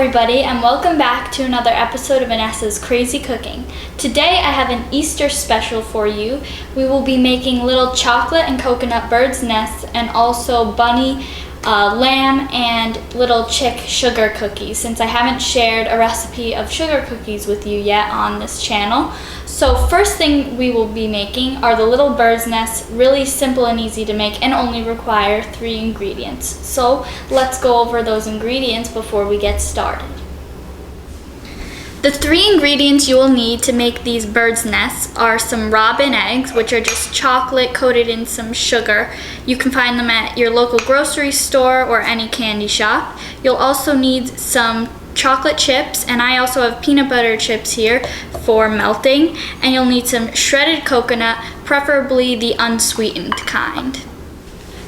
everybody, and welcome back to another episode of Anessa's Crazy Cooking. Today I have an Easter special for you. We will be making little chocolate and coconut bird's nests and also bunny, lamb, and little chick sugar cookies, since I haven't shared a recipe of sugar cookies with you yet on this channel. So first thing we will be making are the little bird's nests, really simple and easy to make and only require 3 ingredients. So let's go over those ingredients before we get started. The 3 ingredients you will need to make these bird's nests are some robin eggs, which are just chocolate coated in some sugar. You can find them at your local grocery store or any candy shop. You'll also need some chocolate chips, and I also have peanut butter chips here for melting, and you'll need some shredded coconut, preferably the unsweetened kind.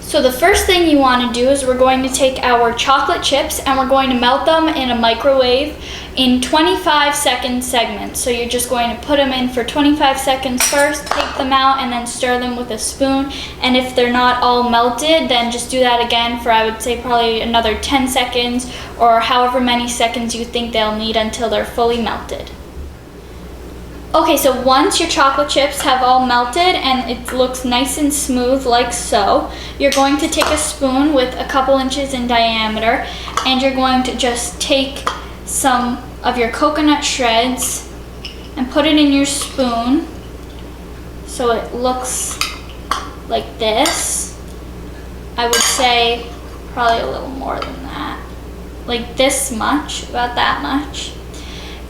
So the first thing you want to do is we're going to take our chocolate chips and we're going to melt them in a microwave in 25-second segments. So you're just going to put them in for 25 seconds first, take them out, and then stir them with a spoon. And if they're not all melted, then just do that again for, I would say, probably another 10 seconds or however many seconds you think they'll need until they're fully melted. Okay, so once your chocolate chips have all melted and it looks nice and smooth like so, you're going to take a spoon with a couple inches in diameter and you're going to just take some of your coconut shreds and put it in your spoon so it looks like this. I would say probably a little more than that, like this much, about that much.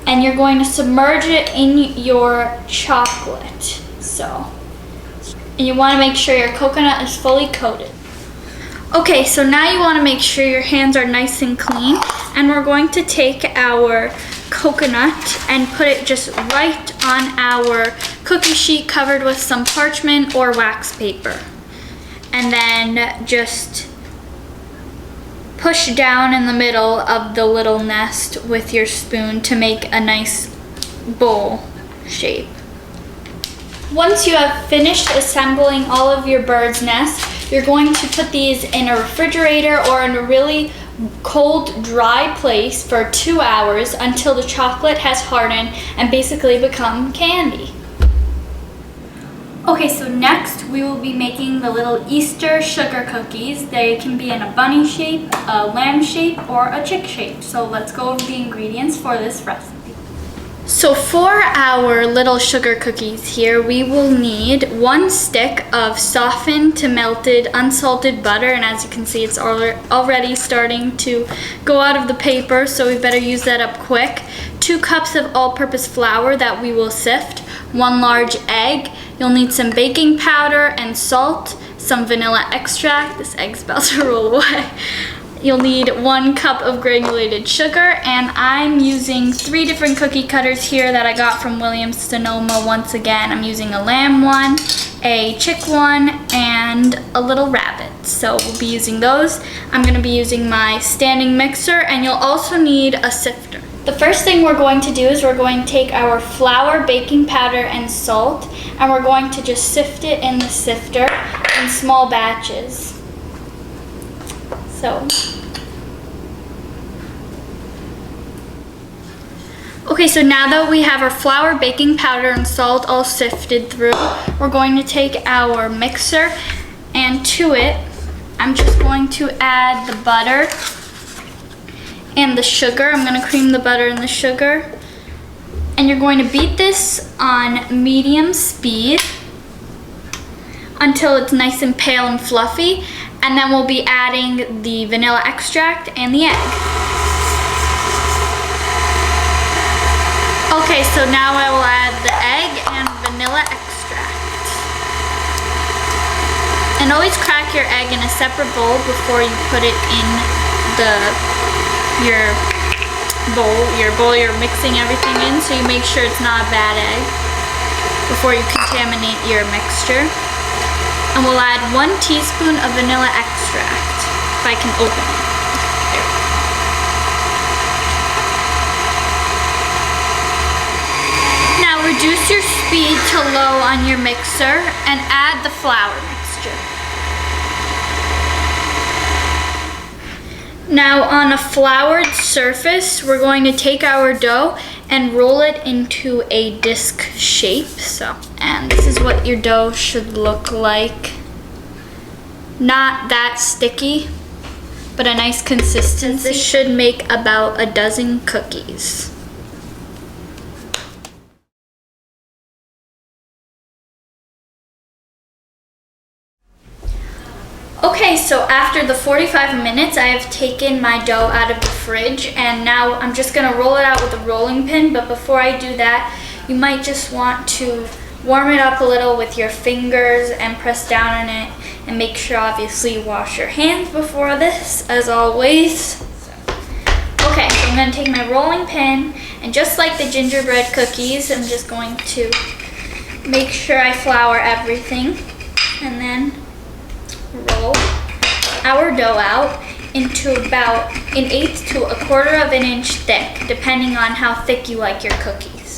And you're going to submerge it in your chocolate. And you want to make sure your coconut is fully coated. Okay, so now you want to make sure your hands are nice and clean, and we're going to take our coconut and put it just right on our cookie sheet covered with some parchment or wax paper. And then just push down in the middle of the little nest with your spoon to make a nice bowl shape. Once you have finished assembling all of your bird's nests, you're going to put these in a refrigerator or in a really cold, dry place for 2 hours until the chocolate has hardened and basically become candy. Okay, so next we will be making the little Easter sugar cookies. They can be in a bunny shape, a lamb shape, or a chick shape. So let's go over the ingredients for this recipe. So for our little sugar cookies here, we will need 1 stick of softened to melted unsalted butter, and as you can see it's already starting to go out of the paper, so we better use that up quick. 2 cups of all-purpose flour that we will sift, 1 large egg. You'll need some baking powder and salt, some vanilla extract. This egg's about to roll away. You'll need 1 cup of granulated sugar, and I'm using 3 different cookie cutters here that I got from Williams-Sonoma. Once again, I'm using a lamb one, a chick one, and a little rabbit. So we'll be using those. I'm gonna be using my standing mixer, and you'll also need a sifter. The first thing we're going to do is we're going to take our flour, baking powder, and salt, and we're going to just sift it in the sifter in small batches. Okay, so now that we have our flour, baking powder, and salt all sifted through, we're going to take our mixer, and to it, I'm just going to add the butter and the sugar. I'm going to cream the butter and the sugar. And you're going to beat this on medium speed until it's nice and pale and fluffy. And then we'll be adding the vanilla extract and the egg. Okay, so now I will add the egg and vanilla extract. And always crack your egg in a separate bowl before you put it in your bowl you're mixing everything in, so you make sure it's not a bad egg before you contaminate your mixture. And we'll add 1 teaspoon of vanilla extract, if I can open it. There we go. Now reduce your speed to low on your mixer and add the flour mixture. Now on a floured surface, we're going to take our dough and roll it into a disc shape. And this is what your dough should look like. Not that sticky, but a nice consistency. This should make about a dozen cookies. Okay, so after the 45 minutes, I have taken my dough out of the fridge, and now I'm just gonna roll it out with a rolling pin. But before I do that, you might just want to warm it up a little with your fingers and press down on it, and make sure obviously you wash your hands before this, as always. Okay, so I'm gonna take my rolling pin, and just like the gingerbread cookies, I'm just going to make sure I flour everything, and then roll our dough out into about 1/8 to 1/4 inch thick, depending on how thick you like your cookies.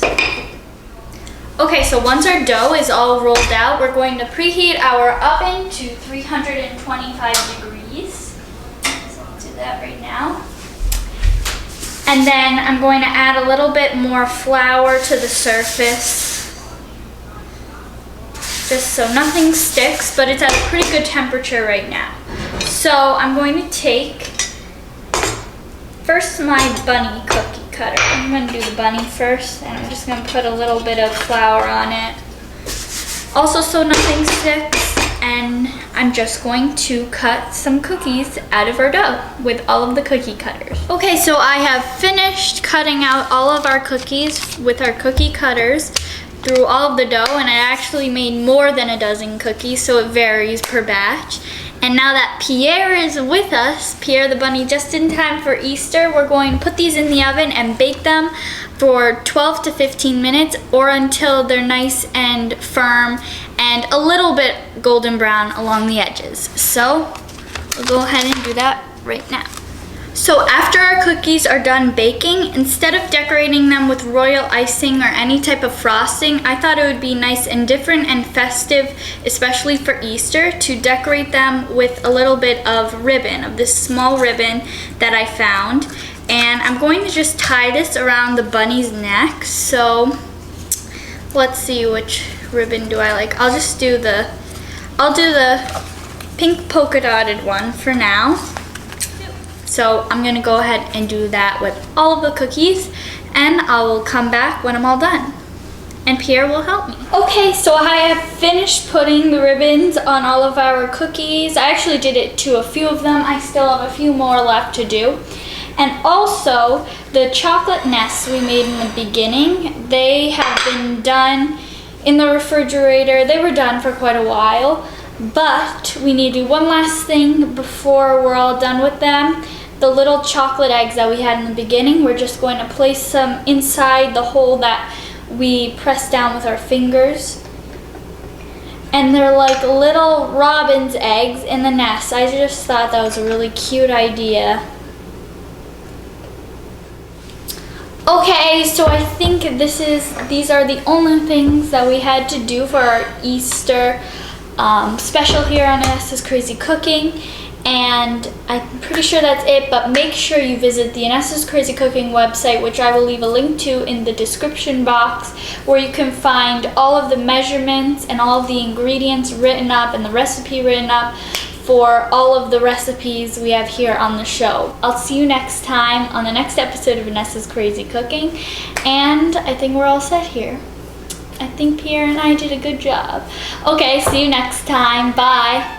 Okay, so once our dough is all rolled out, we're going to preheat our oven to 325 degrees. So I'll do that right now. And then I'm going to add a little bit more flour to the surface, just so nothing sticks, but it's at a pretty good temperature right now. So I'm going to take first my bunny cookie cutter. I'm going to do the bunny first, and I'm just going to put a little bit of flour on it. Also, so nothing sticks, and I'm just going to cut some cookies out of our dough with all of the cookie cutters. Okay, so I have finished cutting out all of our cookies with our cookie cutters through all of the dough, and I actually made more than a dozen cookies, so it varies per batch. And now that Pierre is with us, Pierre the bunny, just in time for Easter, we're going to put these in the oven and bake them for 12 to 15 minutes or until they're nice and firm and a little bit golden brown along the edges. So we'll go ahead and do that right now. So after our cookies are done baking, instead of decorating them with royal icing or any type of frosting, I thought it would be nice and different and festive, especially for Easter, to decorate them with a little bit of ribbon, of this small ribbon that I found. And I'm going to just tie this around the bunny's neck. So let's see, which ribbon do I like? I'll do the pink polka dotted one for now. So I'm gonna go ahead and do that with all of the cookies, and I will come back when I'm all done. And Pierre will help me. Okay, so I have finished putting the ribbons on all of our cookies. I actually did it to a few of them. I still have a few more left to do. And also, the chocolate nests we made in the beginning, they have been done in the refrigerator. They were done for quite a while, but we need to do one last thing before we're all done with them. The little chocolate eggs that we had in the beginning, we're just going to place them inside the hole that we pressed down with our fingers. And they're like little robin's eggs in the nest. I just thought that was a really cute idea. Okay, so I think these are the only things that we had to do for our Easter special here on Anessa's Crazy Cooking. And I'm pretty sure that's it, but make sure you visit the Anessa's Crazy Cooking website, which I will leave a link to in the description box, where you can find all of the measurements and all of the ingredients written up and the recipe written up for all of the recipes we have here on the show. I'll see you next time on the next episode of Anessa's Crazy Cooking, and I think we're all set here. I think Pierre and I did a good job. Okay, see you next time. Bye.